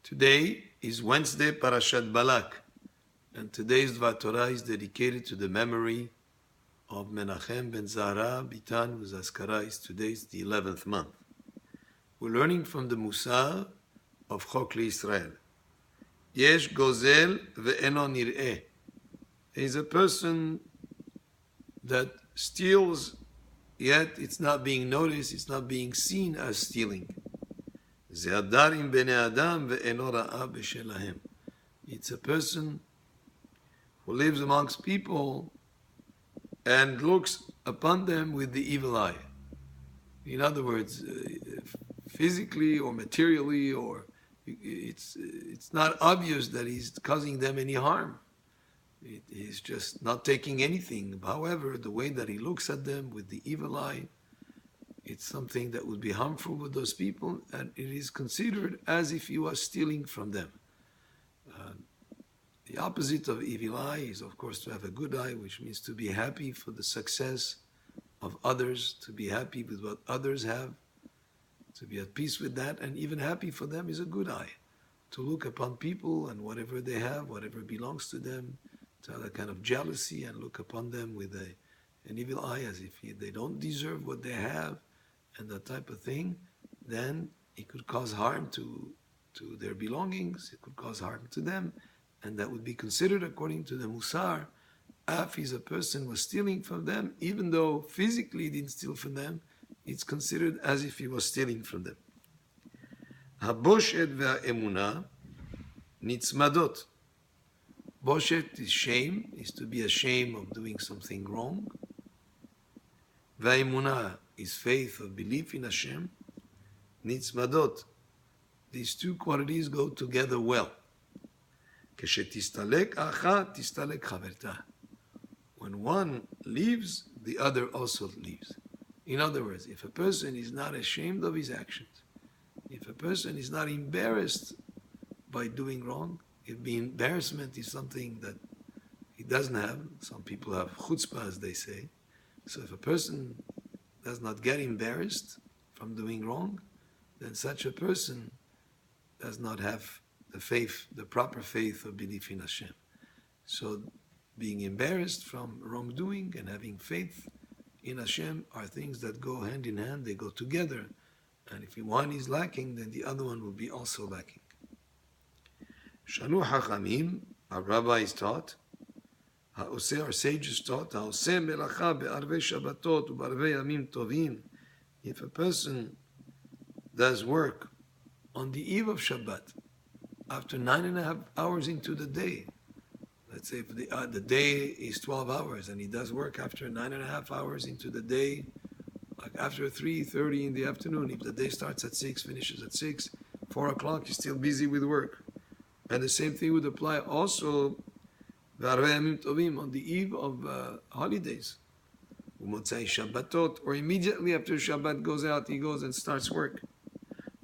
Today is Wednesday, Parashat Balak, and today's Dvar Torah is dedicated to the memory of Menachem ben Zahra Bittan, whose Askara is today's the 11th month. We're learning from the Mussar of Chok Israel. Yesh gozel ve'eno nir'eh. There is a person that steals, yet it's not being noticed, it's not being seen as stealing. Ze hadarim bnei adam ve'eno ra'a b'shelahem. It's a person who lives amongst people and looks upon them with the evil eye. In other words, physically or materially, or it's not obvious that he's causing them any harm. He's just not taking anything. However, the way that he looks at them with the evil eye, it's something that would be harmful with those people, and it is considered as if he was stealing from them. The opposite of evil eye is, of course, to have a good eye, which means to be happy for the success of others, to be happy with what others have, to be at peace with that, and even happy for them is a good eye. To look upon people and whatever they have, whatever belongs to them, to have a kind of jealousy and look upon them with an evil eye as if they don't deserve what they have, and that type of thing, then it could cause harm to their belongings, it could cause harm to them, and that would be considered, according to the Mussar, if a person was stealing from them, even though physically he didn't steal from them, it's considered as if he was stealing from them. Haboshet ve'emunah nitzmadot. Boshet is shame, is to be ashamed of doing something wrong. Ve'emunah is faith or belief in Hashem. Nitzmadot. These two qualities go together well. Keshetistalek acha tistalek chaverta. When one leaves, the other also leaves. In other words, if a person is not ashamed of his actions, if a person is not embarrassed by doing wrong, if the embarrassment is something that he doesn't have, some people have chutzpah, as they say. So if a person does not get embarrassed from doing wrong, then such a person does not have the faith, the proper faith or belief in Hashem. So being embarrassed from wrongdoing and having faith in Hashem are things that go hand in hand, they go together. And if one is lacking, then the other one will be also lacking. Shanu Hachamim, our rabbis taught, our sages taught, if a person does work on the eve of Shabbat, after 9.5 hours into the day, let's say if the day is 12 hours and he does work after 9.5 hours into the day, like after 3:30 in the afternoon, if the day starts at 6, finishes at 6, 4 o'clock, he's still busy with work. And the same thing would apply also on the eve of holidays, or immediately after Shabbat goes out, he goes and starts work.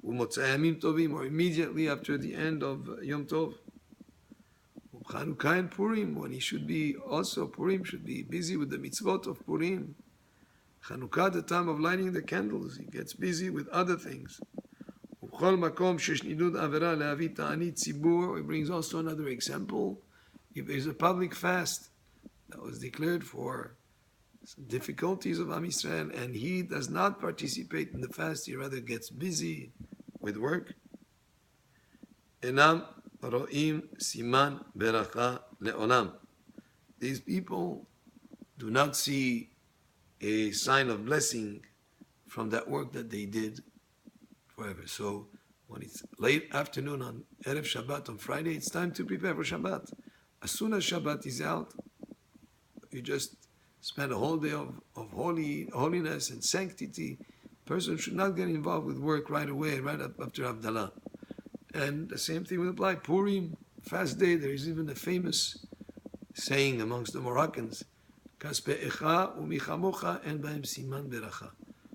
Or immediately after the end of Yom Tov. Chanukah and Purim, when he should be also, Purim should be busy with the mitzvot of Purim. Chanukah, the time of lighting the candles, he gets busy with other things. He brings also another example. If there's a public fast that was declared for some difficulties of Am Yisrael, and he does not participate in the fast, he rather gets busy with work. Enam ro'im siman beracha le'olam. These people do not see a sign of blessing from that work that they did forever. So when it's late afternoon on Erev Shabbat on Friday, it's time to prepare for Shabbat. As soon as Shabbat is out, you just spend a whole day of holiness and sanctity. Person should not get involved with work right away, right after Havdalah. And the same thing will apply. Purim, fast day, there is even a famous saying amongst the Moroccans, Kaspe'echa u'michamocha en ba'em siman beracha.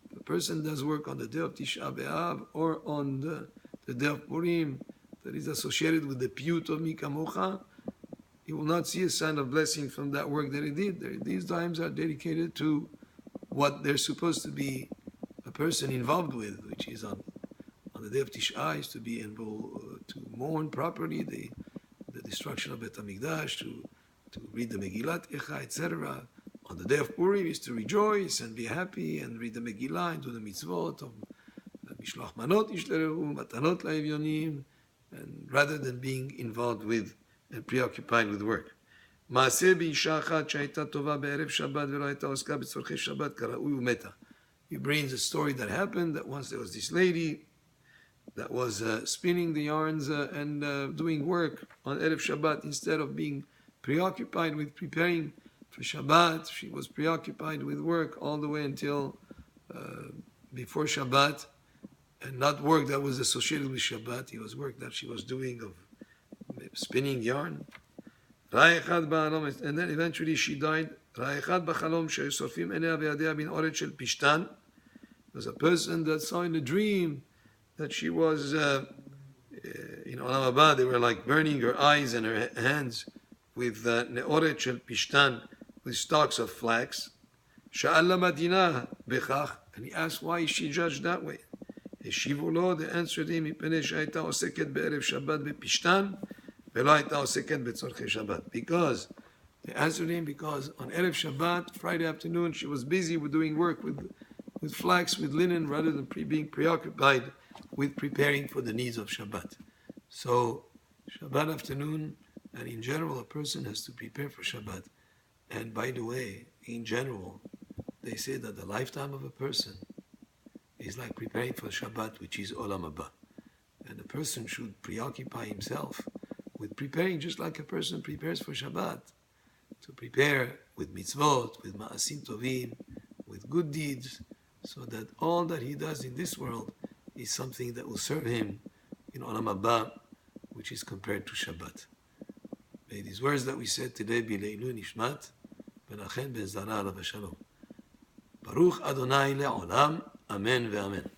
If a person does work on the day of Tisha B'Av or on the day of Purim that is associated with the piyut of Mikamocha, he will not see a sign of blessing from that work that he did. These times are dedicated to what they're supposed to be a person involved with, which is on the the day of Tish'a is to be to mourn properly the destruction of Bet HaMikdash, to read the Megillat Echa, etc. On the day of Purim is to rejoice and be happy and read the Megillah and do the mitzvot of Mishloach Manot Yishlerehu, Matanot La'evyonim, and rather than being involved with and preoccupied with work. מעשה באישה אחת שהייתה טובה בערב שבת ולא הייתה עוסקה בצורכי שבת כראוי ומתה. He brings a story that happened, that once there was this lady that was spinning the yarns and doing work on Erev Shabbat instead of being preoccupied with preparing for Shabbat. She was preoccupied with work all the way until before Shabbat, and not work that was associated with Shabbat. It was work that she was doing of spinning yarn. And then eventually she died. There's a person that saw in a dream that she was in Olam Haba. They were like burning her eyes and her hands with ne'oret shel pishtan, with stalks of flax. And he asked, why is she judged that way? They answered him, because they answered him because on Erev Shabbat, Friday afternoon, she was busy with doing work with flax, with linen, rather than being preoccupied with preparing for the needs of Shabbat. So Shabbat afternoon, and in general, a person has to prepare for Shabbat. And by the way, in general, they say that the lifetime of a person is like preparing for Shabbat, which is Olam Haba. And a person should preoccupy himself with preparing just like a person prepares for Shabbat, to prepare with mitzvot, with ma'asim tovim, with good deeds, so that all that he does in this world is something that will serve him in Olam Haba, which is compared to Shabbat. May these words that we said today be Leilu Nishmat, Menachem ben Zara alav shalom. Baruch Adonai le'olam, Amen ve'amen.